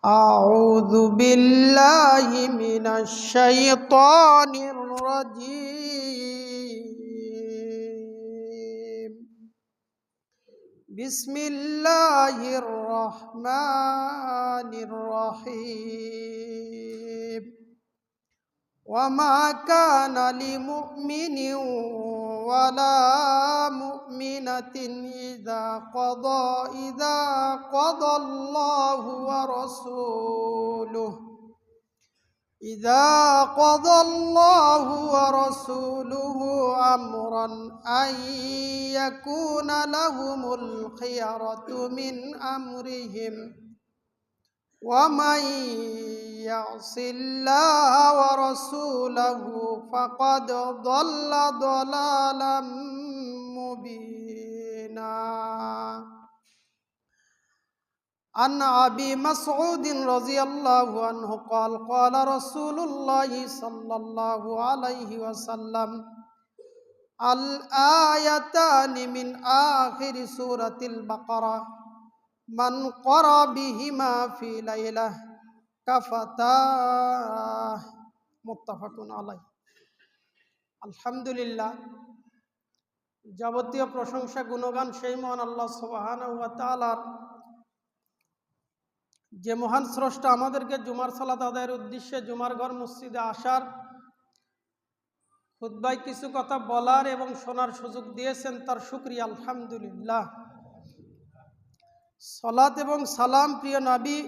أعوذ بالله من الشيطان الرجيم. بسم الله الرحمن الرحيم. وما كان لمؤمن ولا مؤمنة إذا قضى الله ورسوله أمرا أن يكون لهم الخيرة من أمرهم ومن يعص الله ورسوله فقد ضل ضلالا مبينا. عن أبي مسعود رضي الله عنه قال قال رسول الله صلى الله عليه وسلم الآيتان من آخر سورة البقرة من قرأ بهما في ليلة كفتاه মুত্তাফাক আলাইহি। আলহামদুলিল্লাহ, যাবতীয় প্রশংসা গুণগান সেই মহান আল্লাহ সুবহানাহু ওয়া তাআলার, যে মহান স্রষ্টা আমাদেরকে জুমার সালাত আদায়ের উদ্দেশ্যে জুমার ঘর মসজিদে আসার, খুতবায় কিছু কথা বলার এবং শোনার সুযোগ দিয়েছেন, তার শুকরিয়া আলহামদুলিল্লাহ। সালাত এবং সালাম প্রিয় নবী,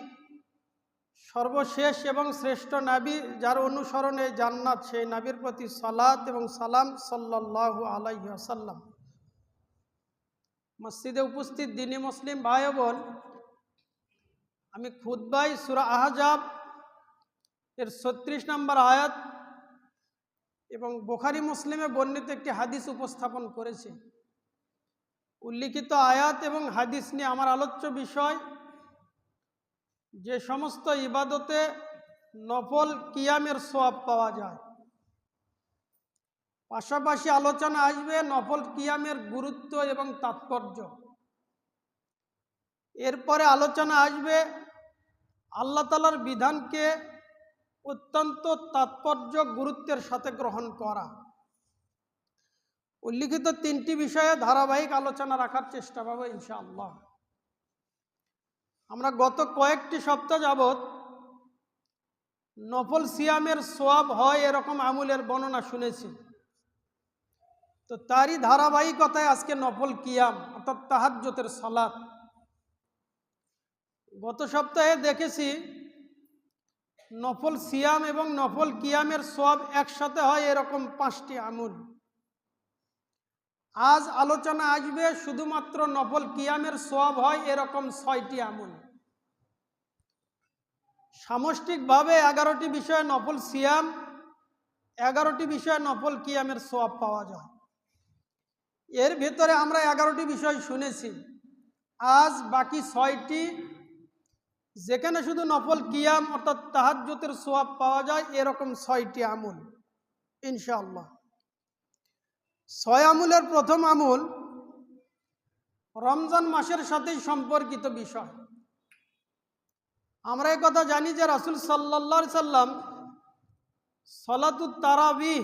সর্বশেষ এবং শ্রেষ্ঠ নবী, যার অনুসরণে জান্নাত, সেই নবীর প্রতি সালাত এবং সালাম সাল্লাল্লাহু আলাইহি ওয়াসাল্লাম। মসজিদে উপস্থিত দ্বীনী মুসলিম ভাই বোন, আমি খুতবায় সূরা আহজাব এর 36 নম্বর আয়াত এবং বুখারী মুসলিমে বর্ণিত একটি হাদিস উপস্থাপন করেছি। উল্লিখিত আয়াত এবং হাদিস নিয়ে আমার আলোচ্য বিষয়, যে সমস্ত ইবাদতে নফল কিয়ামের সওয়াব পাওয়া যায়। পাশাপাশি আলোচনা আসবে নফল কিয়ামের গুরুত্ব এবং তাৎপর্য। এরপরে আলোচনা আসবে আল্লাহ তাআলার বিধানকে অত্যন্ত তাৎপর্য গুরুত্বের সাথে গ্রহণ করা। উল্লিখিত তিনটি বিষয়ে ধারাবাহিক আলোচনা রাখার চেষ্টা করব ইনশাআল্লাহ। আমরা গত কয়েকটি সপ্তাহ যাবৎ নফল সিয়ামের সওয়াব হয় এরকম আমলের বর্ণনা শুনেছি। তো তারই ধারাবাহিকতায় আজকে নফল কিয়াম অর্থাৎ তাহাজ্জুদের সালাত। গত সপ্তাহে দেখেছি নফল সিয়াম এবং নফল কিয়ামের সওয়াব একসাথে হয় এরকম 5টি আমল। আজ আলোচনা আসবে শুধুমাত্র নফল কিয়ামের সওয়াব হয় এরকম 6টি আমল। সামষ্টিকভাবে 11টি বিষয়ে নফল সিয়াম, 11টি বিষয়ে নফল কিয়ামের সওয়াব পাওয়া যায়। এর ভেতরে আমরা 11টি বিষয় শুনেছি। আজ বাকি 6টি, যেখানে শুধু নফল কিয়াম অর্থাৎ তাহাজ্জুদের সওয়াব পাওয়া যায় এরকম 6টি আমল ইনশাআল্লাহ। 6 আমলের প্রথম আমল রমজান মাসের সাথেই সম্পর্কিত বিষয়। আমরা এই কথা জানি যে রাসূল সাল্লাল্লাহু আলাইহি সাল্লাম সালাতুত তারাবিহ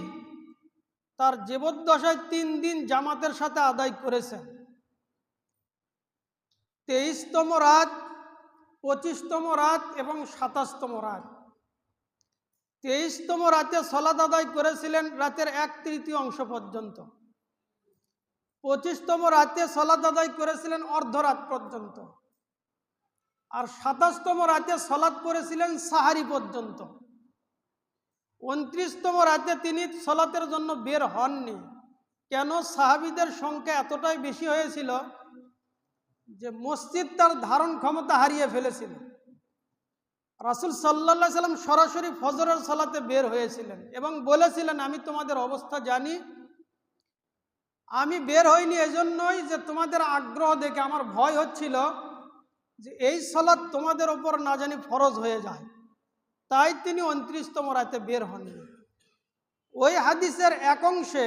তার জীবদ্দশায় 3 দিন জামাতের সাথে আদায় করেছেন। 23তম রাত, 25তম রাত এবং 27তম রাত। 23তম রাতে সালাত আদায় করেছিলেন রাতের 1/3 অংশ পর্যন্ত। 25তম রাতে সালাত আদায় করেছিলেন অর্ধরাত পর্যন্ত। আর 27তম রাতে সালাত করেছিলেন সাহারি পর্যন্ত। 29তম রাতে তিনি সালাতের জন্য বের হননি। কেন? সাহাবীদের সংখ্যা এতটাই বেশি হয়েছিল যে মসজিদ তার ধারণ ক্ষমতা হারিয়ে ফেলেছিল। রাসূল সাল্লাল্লাহু আলাইহি সাল্লাম সরাসরি ফজরের সালাতে বের হয়েছিলেন এবং বলেছিলেন, আমি তোমাদের অবস্থা জানি, আমি বের হইনি এজন্যই যে তোমাদের আগ্রহ দেখে আমার ভয় হচ্ছিল যে এই সালাত তোমাদের ওপর না জানি ফরজ হয়ে যায়। তাই তিনি 29তম রাতে বের হননি। ওই হাদিসের এক অংশে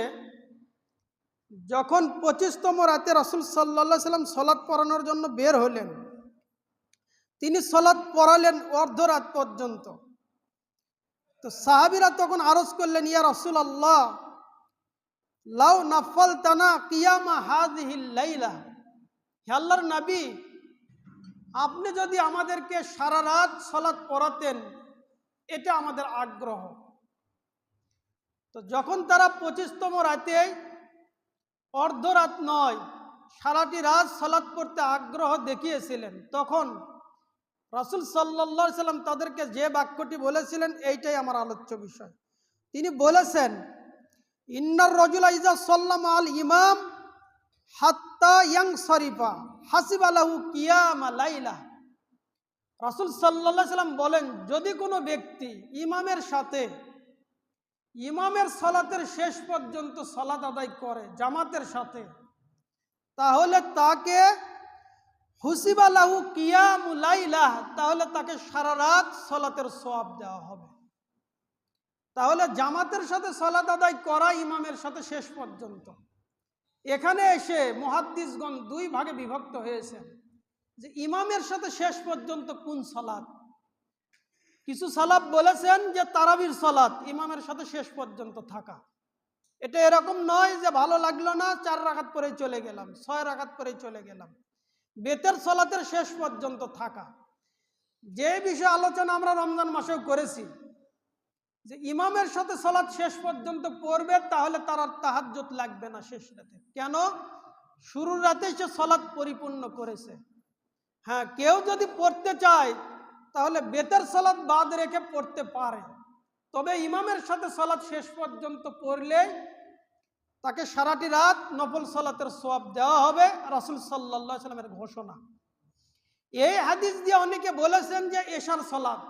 যখন 25তম রাতে রাসূল সাল্লাল্লাহু আলাইহি সাল্লাম সালাত পড়ানোর জন্য বের হলেন, তিনি সালাত পড়ালেন অর্ধরাত পর্যন্ত। তো সাহাবীরা তখন আরজ করলেন, ইয়া রাসূলুল্লাহ লাউ নাফালতানা কিয়ামা হাযিহিল লাইলা, হে আল্লাহর নবী, আপনি যদি আমাদেরকে সারা রাত সালাত পড়াতেন, এটা আমাদের আগ্রহ। তো যখন তারা 25তম রাতে অর্ধরাত নয়, সারাটি রাত সালাত পড়তে আগ্রহ দেখিয়েছিলেন, তখন রাসূল সাল্লাল্লাহু আলাইহি সাল্লাম তাদেরকে যে বাক্যটি বলেছিলেন, এইটাই আমার আলোচ্য বিষয়। তিনি বলেছেন, ইন্নার রাজুলা ইজা সাল্লামা আল ইমাম হাত্তা ইয়ানসারিফা হাসিবা লাহু কিয়ামা লাইলা। রাসূল সাল্লাল্লাহু আলাইহি সাল্লাম বলেন, যদি কোনো ব্যক্তি ইমামের সাথে ইমামের সালাতের শেষ পর্যন্ত সালাত আদায় করে জামাতের সাথে, তাহলে তাকে হুসিবা লাহু কিয়ামু লাইলা, তাহলে তাকে সারা রাত সালাতের সওয়াব দেওয়া হবে। তাহলে জামাতের সাথে সালাত আদায় করা ইমামের সাথে শেষ পর্যন্ত। এখানে এসে মুহাদ্দিসগণ দুই ভাগে বিভক্ত হয়েছে যে ইমামের সাথে শেষ পর্যন্ত কোন সালাত। কিছু সালাফ বলেছেন যে তারাবির সালাত ইমামের সাথে শেষ পর্যন্ত থাকা। এটা এরকম নয় যে ভালো লাগলো না 4 রাকাত পরেই চলে গেলাম, 6 রাকাত পরেই চলে গেলাম। বেতের সালাতের শেষ পর্যন্ত থাকা, যে বিষয়ে আলোচনা আমরা রমজান মাসেও করেছি, যে ইমামের সাথে সালাত শেষ পর্যন্ত পড়বে, তাহলে তার আর তাহাজ্জুদ লাগবে না শেষ রাতে। কেন? শুরুর রাতে সে সালাত পরিপূর্ণ করেছে। হ্যাঁ, কেউ যদি পড়তে চায় তাহলে বেতের সালাত বাদ রেখে পড়তে পারে, তবে ইমামের সাথে সালাত শেষ পর্যন্ত পড়লে তাকে সারাটি রাত নফল সালাতের সওয়াব দেওয়া হবে, রাসূল সাল্লাল্লাহু আলাইহি সাল্লামের ঘোষণা। এই হাদিস দিয়ে অনেকে বলেছেন যে এশার সালাত,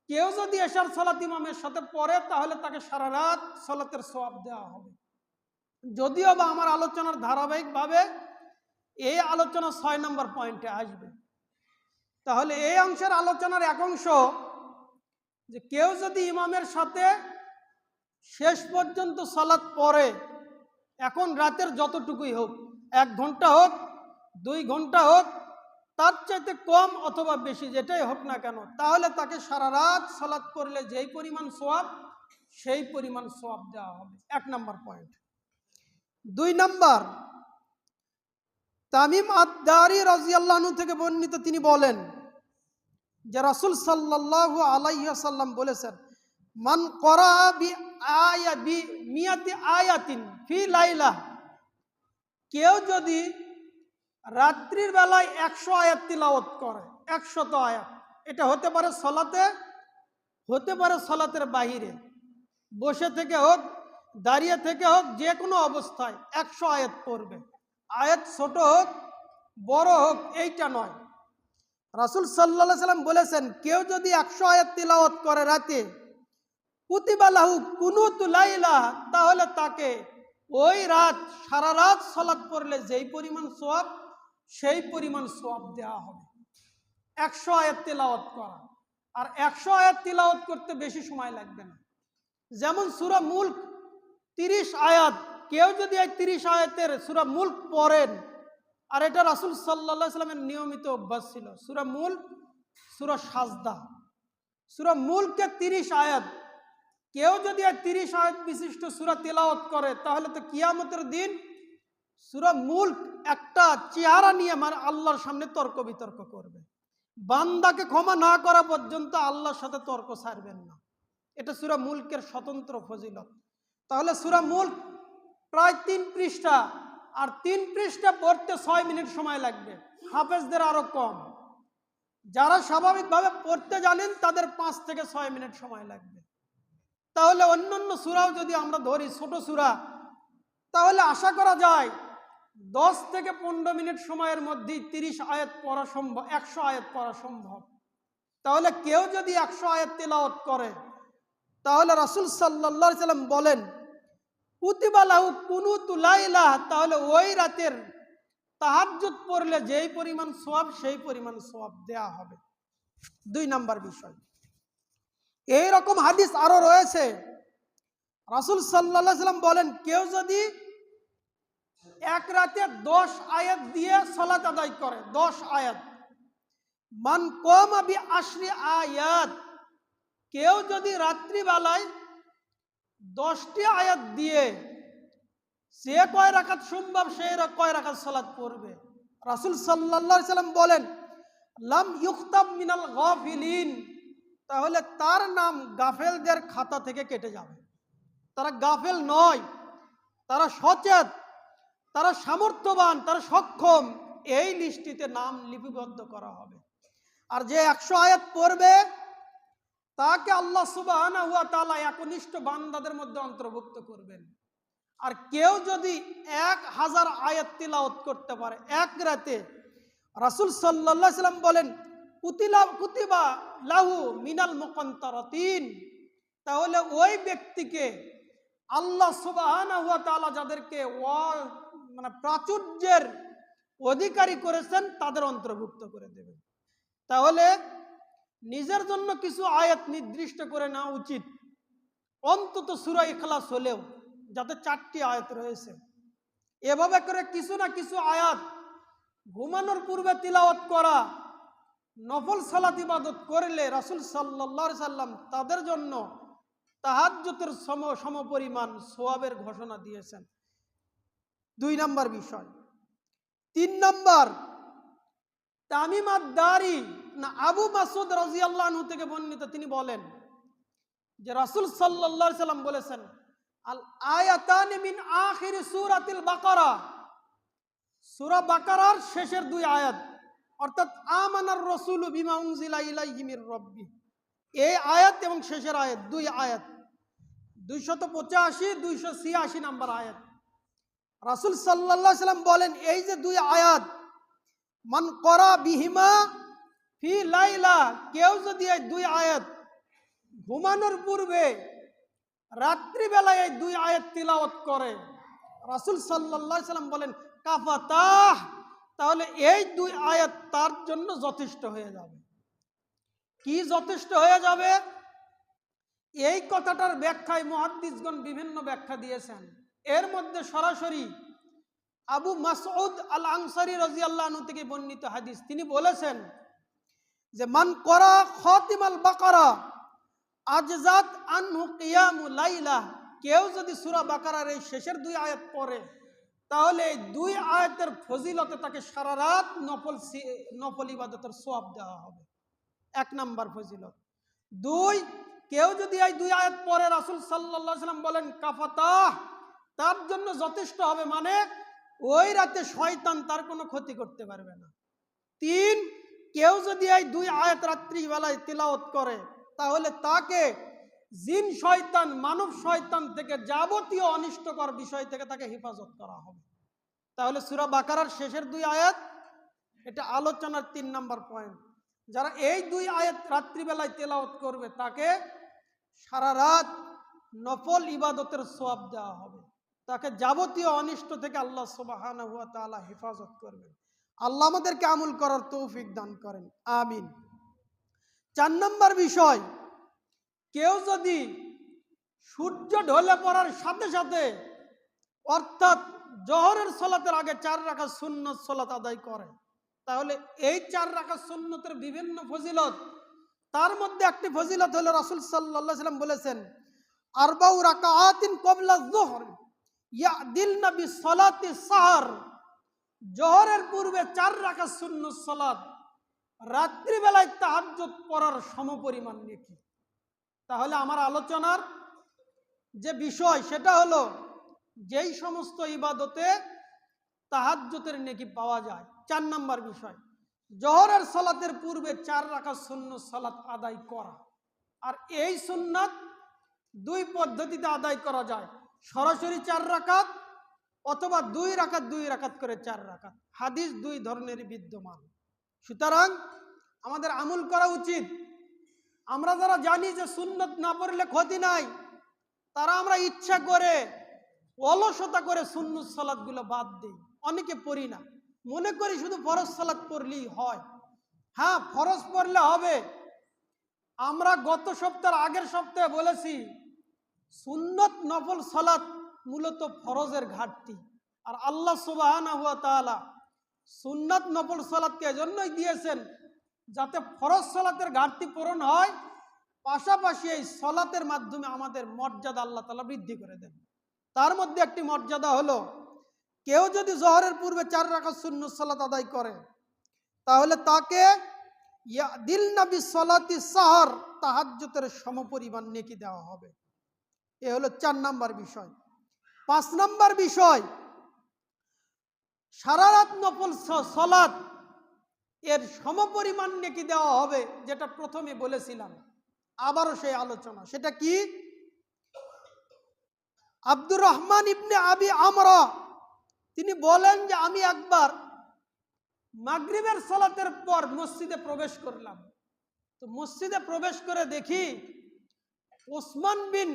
কেউ যদি এশার সালাত ইমামের সাথে পড়ে তাহলে তাকে সারা রাত সালাতের সওয়াব দেওয়া হবে। যদিও বা আমার আলোচনার ধারাবাহিকভাবে এই আলোচনা 6 নম্বর পয়েন্টে আসবে। তাহলে এই অংশের আলোচনার এক অংশ, যে কেউ যদি ইমামের সাথে শেষ পর্যন্ত সালাত পড়ে, এখন রাতের যতটুকুই হোক, 1 ঘন্টা হোক, 2 ঘন্টা হোক, তার চাইতে কম অথবা বেশি যেটাই হোক না কেন, তাহলে তাকে সারা রাত সালাত পড়লে যেই পরিমাণ সওয়াব, সেই পরিমাণ সওয়াব দেওয়া হবে। 1 নম্বর পয়েন্ট। 2 নম্বর, তামিম আদ-দারি রাদিয়াল্লাহু আনহু থেকে বর্ণিত, তিনি বলেন যে রাসূল সাল্লাল্লাহু আলাইহি ওয়াসাল্লাম বলেছেন, মান করা বি মিয়াতি আয়াতিন ফি লাইলা, কেউ যদি রাত্রির বেলায় 100 আয়াত তিলাওয়াত করে, 100 আয়াত, এটা হতে পারে সালাতে, হতে পারে সালাতের বাহিরে, বসে থেকে হোক, দাঁড়িয়ে থেকে হোক, যে কোনো অবস্থায় 100 আয়াত পড়বে। আয়াত ছোট হোক বড় হোক এইটা নয়। রাসূল সাল্লাল্লাহু আলাইহি সাল্লাম বলেছেন, কেউ যদি 100 আয়াত তিলাওয়াত করে রাতে, কুতিবা লাহু কুনুতু লাইলা, তাহলে তাকে ওই রাত সারা রাত সালাত পড়লে যেই পরিমাণ সওয়াব, সেই পরিমাণ সওয়াব দেওয়া হবে। 100 আয়াত তিলাওয়াত করা, আর 100 আয়াত তিলাওয়াত করতে বেশি সময় লাগবে না। যেমন সূরা মুলক 30 আয়াত, কেউ যদি এই 30 আয়াতের সূরা মুলক পড়েন, আর এটা রাসূল সাল্লাল্লাহু আলাইহি সাল্লামের নিয়মিত অভ্যাস ছিল। সূরা মুলক, সূরা সাজদা, সূরা মুলকে 30 আয়াত, কেউ যদি এই 30 আয়াত বিশিষ্ট সূরা তিলাওয়াত করে, তাহলে তো কিয়ামতের দিন সূরা মুলক একটা চেহারা নিয়ে আল্লাহর সামনে তর্ক বিতর্ক করবে। বান্দাকে ক্ষমা না করা পর্যন্ত আল্লাহর সাথে তর্ক ছাড়বেন না। এটা সূরা মুলকের স্বতন্ত্র ফজিলত। তাহলে সূরা মুলক প্রায় 3 পৃষ্ঠা, আর 3 পৃষ্ঠা পড়তে 6 মিনিট সময় লাগবে। হাফেজদের আরো কম, যারা স্বাভাবিকভাবে পড়তে জানেন তাদের 5 থেকে 6 মিনিট সময় লাগবে। তাহলে অন্যান্য সূরাও যদি আমরা ধরি ছোট সূরা, তাহলে আশা করা যায় 10 থেকে 15 মিনিট সময়ের মধ্যে 30 আয়াত পড়া সম্ভব, 100 আয়াত পড়া সম্ভব। তাহলে কেউ যদি 100 আয়াত তেলাওয়াত করে, তাহলে রাসূল সাল্লাল্লাহু আলাইহি সাল্লাম বলেন, কুতিবা লাহু কুনুতু লাইলা, তাহলে ওই রাতের তাহাজ্জুদ পড়লে যেই পরিমাণ সওয়াব, সেই পরিমাণ সওয়াব দেয়া হবে। 2 নাম্বার বিষয়। এই রকম হাদিস আরো রয়েছে। রাসূল সাল্লাল্লাহু আলাইহি সাল্লাম বলেন, কেউ যদি এক রাতে 10 আয়াত দিয়ে সালাত আদায় করে, 10 আয়াত, মান কামা বি আশরি আয়াত, কেউ যদি রাত্রিবেলায় 10টি আয়াত দিয়ে সে কয় রাকাত সম্ভব সে কয় রাকাত সালাত পড়বে। রাসূল সাল্লাল্লাহু আলাইহি সাল্লাম বলেন, লাম ইউক্তাব মিনাল গাফিলিন, তাহলে তার নাম গাফেলদের খাতা থেকে কেটে যাবে। তারা গাফেল নয়, তারা সচেত, তারা সামর্থ্যবান, তারা সক্ষম, এই লিস্টিতে নাম লিপিবদ্ধ করা হবে। আর যে 100 আয়াত পড়বে তাকে আল্লাহ সুবহানাহু ওয়া তাআলা একনিষ্ঠ বান্দাদের মধ্যে অন্তর্ভুক্ত করবেন। আর কেউ যদি 1000 আয়াত তিলাওয়াত করতে পারে এক রাতে, রাসূল সাল্লাল্লাহু আলাইহি সাল্লাম বলেন, কুতিবা লাহু মিনাল মুকান্তারাতিন, তাহলে ওই ব্যক্তিকে আল্লাহ সুবহানাহু ওয়া তাআলা যাদেরকে প্রাচুর্যের অধিকারী করেছেন তাদের অন্তর্ভুক্ত করে দেবেন। তাহলে নিজের জন্য কিছু আয়াত নির্দিষ্ট করে নেওয়া উচিত, অন্তত সূরা ইখলাস হলেও, যাতে 4টি আয়াত রয়েছে। এভাবে করে কিছু না কিছু আয়াত ঘুমানোর পূর্বে তিলাওয়াত করা, নফল সালাত ইবাদত করলে রাসূল সাল্লাল্লাহু আলাইহি সাল্লাম তাদের জন্য তাহাজ্জুদের সমপরিমাণ সওয়াবের ঘোষণা দিয়েছেন। 2 নম্বর বিষয়। 3 নম্বর, তামিম আদ-দারি না আবু মাসউদ রাদিয়াল্লাহু আনহু থেকে বর্ণিত, তিনি বলেন যে রাসূল সাল্লাল্লাহু আলাইহি সাল্লাম বলেছেন, আল আয়াতানি মিন আখির সূরাতিল বাকারা, সূরা বাকারার শেষের 2 আয়াত, অর্থাৎ আমানার রাসূলু বিমা উনজিলা ইলাইহি মির রাব্বি, এই আয়াত এবং শেষের আয়াত 2 আয়াত, 285 286 নম্বর আয়াত। রাসূল সাল্লাল্লাহু আলাইহি সাল্লাম বলেন, এই যে 2 আয়াত, মান করা বিহিমা ফি লাইলা, কেউ যদি এই 2 আয়াত ঘুমানোর পূর্বে রাত্রিবেলায় এই 2 আয়াত তিলাওয়াত করে, রাসূল সাল্লাল্লাহু আলাইহি সাল্লাম বলেন কাফাতাহ, তাহলে এই 2 আয়াত তার জন্য যথেষ্ট হয়ে যাবে। কি যথেষ্ট হয়ে যাবে? এই কথাটার ব্যাখ্যায় মুহাদ্দিসগণ বিভিন্ন ব্যাখ্যা দিয়েছেন। এর মধ্যে সরাসরি আবু মাসউদ আল আনসারী রাদিয়াল্লাহু আনহু থেকে বর্ণিত হাদিস, তিনি বলেছেন যে মান করা খাতিমাল বাকারা আজজাত আনহু কিয়ামু লাইলা, কেউ যদি সূরা বাকারার এই শেষের 2 আয়াত পড়ে তাহলে এই 2 আয়াতের ফজিলতে তাকে সারা রাত নফল ইবাদতের সওয়াব দেওয়া হবে। 1 নম্বর ফজিলত। 2, কেউ যদি এই 2 আয়াত পড়ে, রাসূল সাল্লাল্লাহু আলাইহি সাল্লাম বলেন কাফাতাহ, তার জন্য যথেষ্ট হবে, মানে ওই রাতে শয়তান তার কোনো ক্ষতি করতে পারবে না। 3, কেউ যদি এই 2 আয়াত রাত্রিবেলায় তিলাওয়াত করে তাহলে তাকে জিন শয়তান, মানব শয়তান থেকে যাবতীয় অনিষ্টকর বিষয় থেকে তাকে হেফাজত করা হবে। তাহলে সূরা বাকারার শেষের 2 আয়াত, এটা আলোচনার 3 নম্বর পয়েন্ট। যারা এই 2 আয়াত রাত্রিবেলায় তেলাওয়াত করবে তাকে সারা রাত নফল ইবাদতের সওয়াব দেওয়া হবে, তাকে যাবতীয় অনিষ্ট থেকে আল্লাহ সুবহানাহু ওয়া তাআলা হেফাজত করবেন। আল্লাহ আমাদেরকে আমল করার তৌফিক দান করেন, আমিন। 4 নম্বর বিষয়, কেউ যদি সূর্য ঢলে পড়ার সাথে সাথে, অর্থাৎ জোহরের সালাতের আগে 4 রাকাত সুন্নত সালাত আদায় করে, তাহলে এই 4 রাকাত সুন্নতের বিভিন্ন ফজিলত, তার মধ্যে একটি ফজিলত হলো রাসূল সাল্লাল্লাহু আলাইহি সাল্লাম বলেছেন, আরবাউ রাকাআতিন ক্বাবলা যুহর ইয়াদিলনা বিসসালাতি সাহর, জোহরের পূর্বে 4 রাকাত সুন্নত সালাত রাত্রিবেলায় তাহাজ্জুদ পড়ার সমপরিমাণ নেকি। তাহলে আমার আলোচনার যে বিষয় সেটা হলো, যেই সমস্ত ইবাদতে তাহাজ্জুদের নেকি পাওয়া যায়। 4 নম্বর বিষয়, জোহরের সালাতের পূর্বে 4 রাকাত সুন্নত সালাত আদায় করা। আর এই সুন্নাত 2 পদ্ধতিতে আদায় করা যায়, সরাসরি 4 রাকাত অথবা 2 রাকাত 2 রাকাত করে 4 রাকাত। হাদিস 2 ধরনেরই বিদ্যমান। সুতরাং আমাদের আমল করা উচিত। আমরা যারা জানি যে সুন্নত না পড়লে ক্ষতি নাই, তারা আমরা ইচ্ছা করে অলসতা করে সুন্নত সালাতগুলো বাদ দিই, অনেকে পড়ি না, মনে করি শুধু ফরজ সালাত পড়লেই হয়। হ্যাঁ, ফরজ পড়লে হবে। আমরা গত সপ্তাহের আগের সপ্তাহে বলেছি, সুন্নত নফল সালাত মূলত ফরজের ঘাটতি, আর আল্লাহ সুবহানাহু ওয়া তাআলা সুন্নাত নফল সালাতকে এজন্যই দিয়েছেন যাতে ফরজ সালাতের ঘাটতি পূরণ হয়, পাশাপাশি এই সালাতের মাধ্যমে আমাদের মর্যাদা আল্লাহ তাআলা বৃদ্ধি করে দেন। তার মধ্যে একটি মর্যাদা হলো, কেউ যদি জোহরের পূর্বে 4 রাকাত সুন্নত সালাত আদায় করে, তাহলে তাকে ইয়াদিল নবী সালাতি সাহর, তাহাজ্জুদের সমপরিমাণ নেকি দেওয়া হবে। এ হলো 4 নাম্বার বিষয়। 5 নাম্বার বিষয়, সারা রাত নফল সালাত এর সমপরিমাণ নেকি দেওয়া হবে, যেটা প্রথমে বলেছিলাম, আবারও সেই আলোচনা। সেটা কি? আব্দুর রহমান ইবনে আবি আমরা তিনি বলেন যে আমি একবার মাগরিবের সালাতের পর মসজিদে প্রবেশ করলাম। তো মসজিদে প্রবেশ করে দেখি ওসমান বিন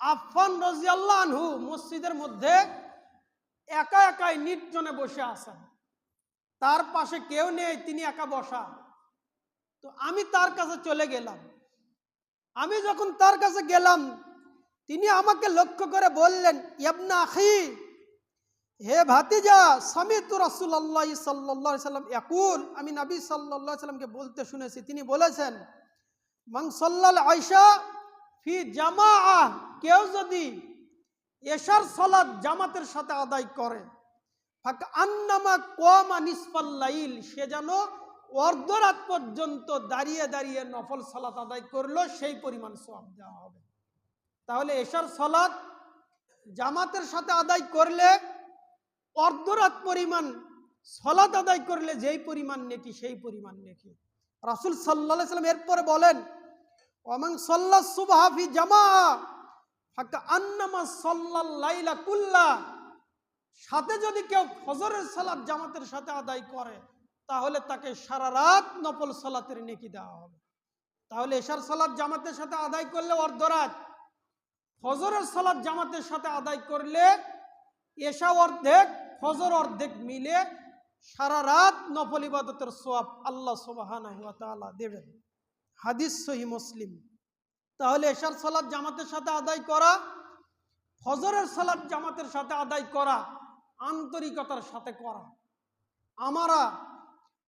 আফফান রাদিয়াল্লাহু আনহু মসজিদের মধ্যে একা একাই নির্জনে বসে আছেন। তার পাশে কেউ নেই, তিনি একা বসা। তো আমি তার কাছে চলে গেলাম। আমি যখন তার কাছে গেলাম, তিনি আমাকে লক্ষ্য করে বললেন, ইবনা আখি, হে ভাতিজা, সামিতু রাসূলুল্লাহ সাল্লাল্লাহু আলাইহি সাল্লাম ইয়াকুল, আমি নবী সাল্লাল্লাহু আলাইহি সাল্লামকে বলতে শুনেছি, তিনি বলেছেন, মান সাল্লাল আইশা ফি জামাআহ, কেউ যদি এশার সালাত জামাতের সাথে আদায় করে, ফাকা আন্নামা কামা নিসফাল লাইল, সে যেন অর্ধরাত পর্যন্ত দাঁড়িয়ে দাঁড়িয়ে নফল সালাত আদায় করলো, সেই পরিমাণ সওয়াব দেওয়া হবে। তাহলে এশার সালাত জামাতের সাথে আদায় করলে, অর্ধরাত পরিমাণ সালাত আদায় করলে যেই পরিমাণ নেকি, সেই পরিমাণ নেকি। রাসূল সাল্লাল্লাহু আলাইহি সাল্লাম এরপরে বলেন, ওয়ামান সাল্লাস সুবহা ফি জামাআ ফাকা আন্নামা সাল্লাল লাইলা কুল্লা, সাথে যদি কেউ ফজরের সালাত জামাতের সাথে আদায় করে, তাহলে তাকে সারা রাত নফল সালাতের নেকি দেওয়া হবে। তাহলে এশার সালাত জামাতের সাথে আদায় করলে অর্ধরাত, ফজরের সালাত জামাতের সাথে আদায় করলে এশা অর্ধেক, ফজর অর্ধেক মিলে সারা রাত নফল ইবাদতের সওয়াব আল্লাহ সুবহানাহু ওয়া তাআলা দেবেন। হাদিস সহিহ মুসলিম। তাহলে এশার সালাত জামাতের সাথে আদায় করা, ফজরের সালাত জামাতের সাথে আদায় করা, আন্তরিকতার সাথে করা। আমরা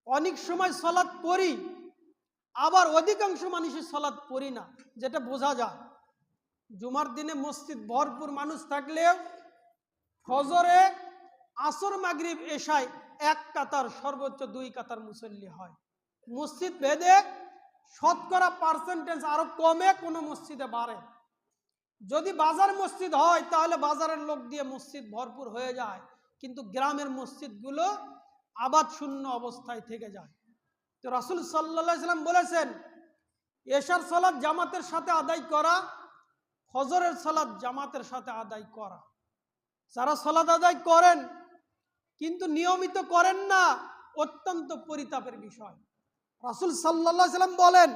অনেক সময় সালাত পড়ি, আবার অধিকাংশ মানুষই সালাত পড়ি না, যেটা বোঝা যায়। জুমার দিনে মসজিদ ভরপুর মানুষ থাকলেও ফজরে, আসর, মাগরিব, এশায় 1 কাতার, সর্বোচ্চ 2 কাতার মুসল্লি হয়। মসজিদ ভেদে শতকরা পার্সেন্টেজ আরো কমে, কোনো মসজিদে বাড়ে। যদি বাজার মসজিদ হয়, তাহলে বাজারের লোক দিয়ে মসজিদ ভরপুর হয়ে যায়, কিন্তু গ্রামের মসজিদগুলো আবাদ শূন্য অবস্থায় থেকে যায়। তো রাসূল সাল্লাল্লাহু আলাইহি সাল্লাম বলেছেন, এশার সালাত জামাতের সাথে আদায় করা, ফজরের সালাত জামাতের সাথে আদায় করা। যারা সালাত আদায় করেন কিন্তু নিয়মিত করেন না, অত্যন্ত পরিতাপের বিষয়। রাসূল সাল্লাল্লাহু আলাইহি সাল্লাম বলেন,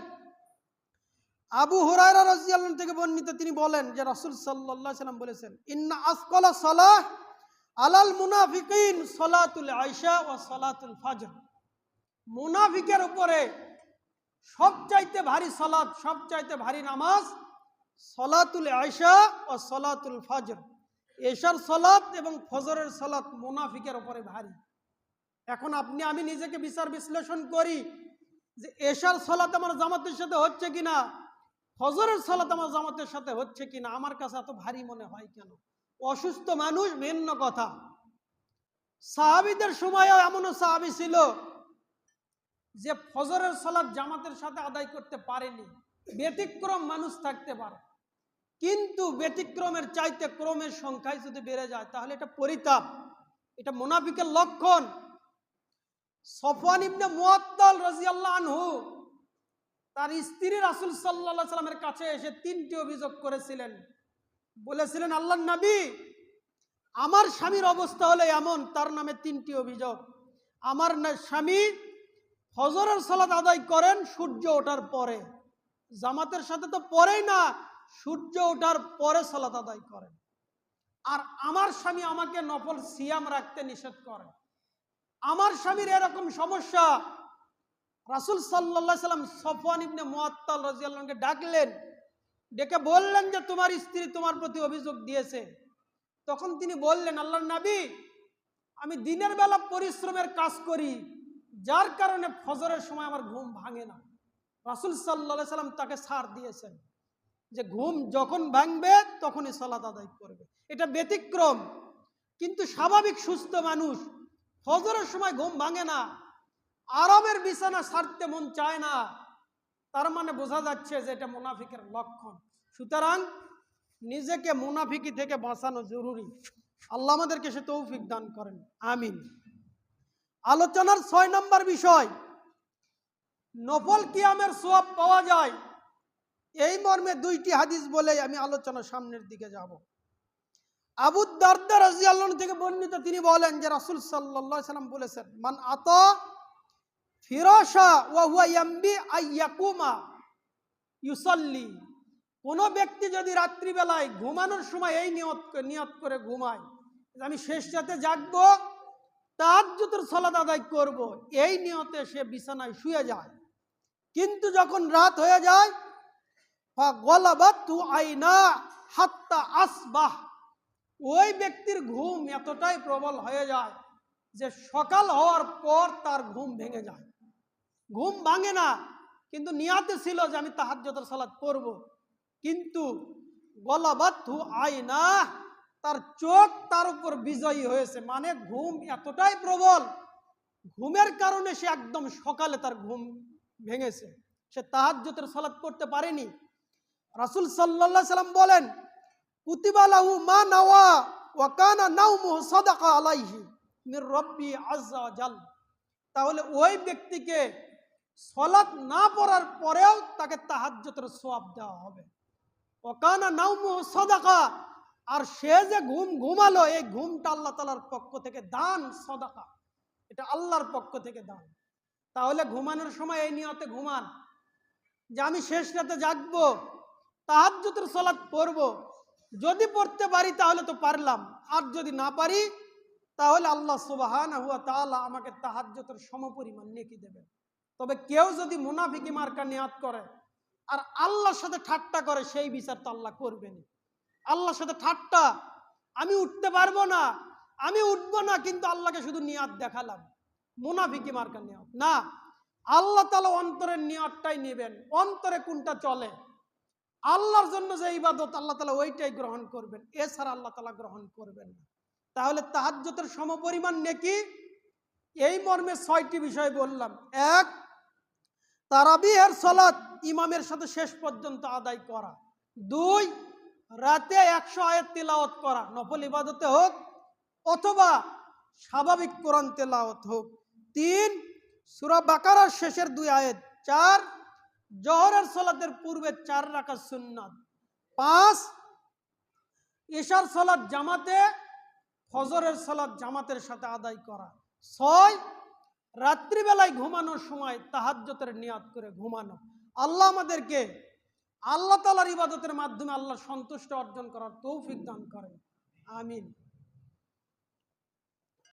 আবু হুরায়রা রাদিয়াল্লাহু আনহু থেকে বর্ণিত, তিনি বলেন যে রাসূল সাল্লাল্লাহু আলাইহি সাল্লাম বলেছেন, ইন্না আসকালা সালাহ আলাল মুনাফিকিন সালাতুল আইশা ওয়া সালাতুল ফাজর, মুনাফিকের উপরে সবচাইতে ভারী সালাত, সবচাইতে ভারী নামাজ সালাতুল আইশা ওয়া সালাতুল ফাজর, এশার সালাত এবং ফজরের সালাত মুনাফিকের উপরে ভারী। এখন আপনি আমি নিজেকে বিচার বিশ্লেষণ করি যে এশার সালাত আমার জামাতের সাথে হচ্ছে কিনা, ফজরের সালাত আমার জামাতের সাথে হচ্ছে কিনা, আমার কাছে এত ভারী মনে হয় কেন? অসুস্থ মানুষ ভিন্ন কথা। সাহাবীদের সময়ও এমনও সাহাবী ছিল যে ফজরের সালাত জামাতের সাথে আদায় করতে পারেনি। ব্যতিক্রম মানুষ থাকতে পারে, কিন্তু ব্যতিক্রমের চাইতে ক্রমের সংখ্যায় যদি বেড়ে যায়, তাহলে এটা পরিতাপ, এটা মুনাফিকের লক্ষণ। সফওয়ান ইবনে মুআত্তাল রাদিয়াল্লাহু আনহু তার স্ত্রী রাসূল সাল্লাল্লাহু আলাইহি সাল্লামের কাছে এসে 3টি অভিযোগ করেছিলেন। বলেছিলেন, আল্লাহর নবী, আমার স্বামীর অবস্থা হলো এমন, তার নামে 3টি অভিযোগ। আমার স্বামী ফজরের সালাত আদায় করেন সূর্য ওঠার পরে, জামাতের সাথে তো পরেই না, সূর্য ওঠার পরে সালাত আদায় করেন। আর আমার স্বামী আমাকে নফল সিয়াম রাখতে নিষেধ করেন। আমার স্বামীর এরকম সমস্যা। রাসূল সাল্লাল্লাহু আলাইহি সাল্লাম সফওয়ান ইবনে মুআত্তাল রাদিয়াল্লাহু আনহুকে ডাকলেন, ডেকে বললেন যে তোমার স্ত্রী তোমার প্রতি অভিযোগ দিয়েছে। তখন তিনি বললেন, আল্লাহর নবী, আমি দিনের বেলা পরিশ্রমের কাজ করি, যার কারণে ফজরের সময় আমার ঘুম ভাঙে না। রাসূল সাল্লাল্লাহু আলাইহি সাল্লাম তাকে ছাড় দিয়েছেন যে ঘুম যখন ভাঙবে তখনই সালাত আদায় করবে, এটা ব্যতিক্রম। কিন্তু স্বাভাবিক সুস্থ মানুষ ফজরের সময় ঘুম ভাঙে না, আরামের বিছানা ছাড়তে মন চায় না, তার মানে বোঝা যাচ্ছে যে এটা মুনাফিকের লক্ষণ। সুতরাং নিজেকে মুনাফিকি থেকে বাঁচানো জরুরি। আল্লাহ আমাদেরকে সে তৌফিক দান করেন, আমিন। আলোচনার ৬ নম্বর বিষয়, নফল কিয়ামের সওয়াব পাওয়া যায়। এই মর্মে ২টি হাদিস বলে আমি আলোচনার সামনের দিকে যাব। আবু দারদা রাদিয়াল্লাহু আনহু থেকে বর্ণিত, তিনি বলেন যে রাসূল সাল্লাল্লাহু আলাইহি সাল্লাম বলেছেন, মান আতা ফিরাশা ওয়া হুয়া ইয়ামবি আইয়াকুমা ইউসাল্লি, কোন ব্যক্তি যদি রাত্রিবেলায় ঘুমানোর সময় এই নিয়ত করে ঘুমায় আমি শেষ রাতে জাগবো, তাহাজ্জুদের সালাত আদায় করব, এই নিয়তে সে বিছানায় শুয়ে যায়। কিন্তু যখন রাত হয়ে যায় ফাগলাবাতু আইনা হাত্তা আসবাহ, ওই ব্যক্তির ঘুম এতটাই প্রবল হয়ে যায় যে সকাল হওয়ার পর তার ঘুম ভেঙে যায়। ঘুম ভাঙে না, কিন্তু নিয়াতে ছিল যে আমি তাহাজ্জুদের সালাত পড়ব, কিন্তু গলাবাতু আইনা, তার চোখ তার উপর বিজয়ী হয়েছে, মানে ঘুম এতটাই প্রবল, ঘুমের কারণে সে একদম সকালে তার ঘুম ভেঙেছে, সে তাহাজ্জুদের সালাত পড়তে পারেনি। রাসূল সাল্লাল্লাহু আলাইহি সাল্লাম বলেন, কুতিবা লাহু মা নাওয়া ওয়া কানা নাওমুহু সাদাকা আলাইহি মির রাব্বি আযজা ওয়া জাল, তাহলে ওই ব্যক্তিকে সালাত না পড়ার পরেও তাকে তাহাজ্জুদের সওয়াব দেওয়া হবে। ওয়া কানা নাওমুহু সাদাকা, আর সে যে ঘুমালো এই ঘুমটা আল্লাহ তাআলার পক্ষ থেকে দান, সাদাকা, এটা আল্লাহর পক্ষ থেকে দান। তাহলে ঘুমানোর সময় এই নিয়তে ঘুমান যে আমি শেষ রাতে জাগবো, তাহাজ্জুদের সালাত পড়ব, যদি পড়তে পারি তাহলে তো পারলাম, আর যদি না পারি তাহলে আল্লাহ সুবহানাহু ওয়া তাআলা আমাকে তাহাজ্জুদের সমপরিমাণ নেকি দেবেন। তবে কেউ যদি মুনাফিকি মার্কা নিয়ত করে আর আল্লাহর সাথে ঠাট্টা করে, সেই বিচার তো আল্লাহ করবেন। আল্লাহর সাথে ঠাট্টা, আমি উঠতে পারবো না, আমি উঠবো না, কিন্তু আল্লাহকে শুধু নিয়ত দেখালাম, মুনাফিকি মার্কা নিয়ত না। আল্লাহ তাআলা অন্তরের নিয়তটাই নেবেন, অন্তরে কোনটা চলে, আল্লাহর জন্য যে ইবাদত আল্লাহ তাআলা ওইটাই গ্রহণ করবেন, এছাড়া আল্লাহ তাআলা গ্রহণ করবেন না। তাহলে তাহাজ্জুদের সমপরিমাণ নেকি, এই মর্মে ৬টি বিষয় বললাম। ১, তারাবিহের সালাত ইমামের সাথে শেষ পর্যন্ত আদায় করা। ২, রাতে ১০০ আয়াত তিলাওয়াত করা, নফল ইবাদতে হোক অথবা স্বাভাবিক কোরআন তেলাওয়াত হোক। ৩, সূরা বাকারার শেষের ২ আয়াত। ৪, জোহরের সালাতের পূর্বে ৪ রাকাত সুন্নাত। ৫, ইশার সালাত জামাতে, ফজরের সালাত জামাতের সাথে আদায় করা। ৬, রাত্রিবেলায় ঘুমানোর সময় তাহাজ্জুদের নিয়ত করে ঘুমানো। আল্লাহ আমাদেরকে আল্লাহ তাআলার ইবাদতের মাধ্যমে আল্লাহর সন্তুষ্টি অর্জন করার তৌফিক দান করেন, আমিন।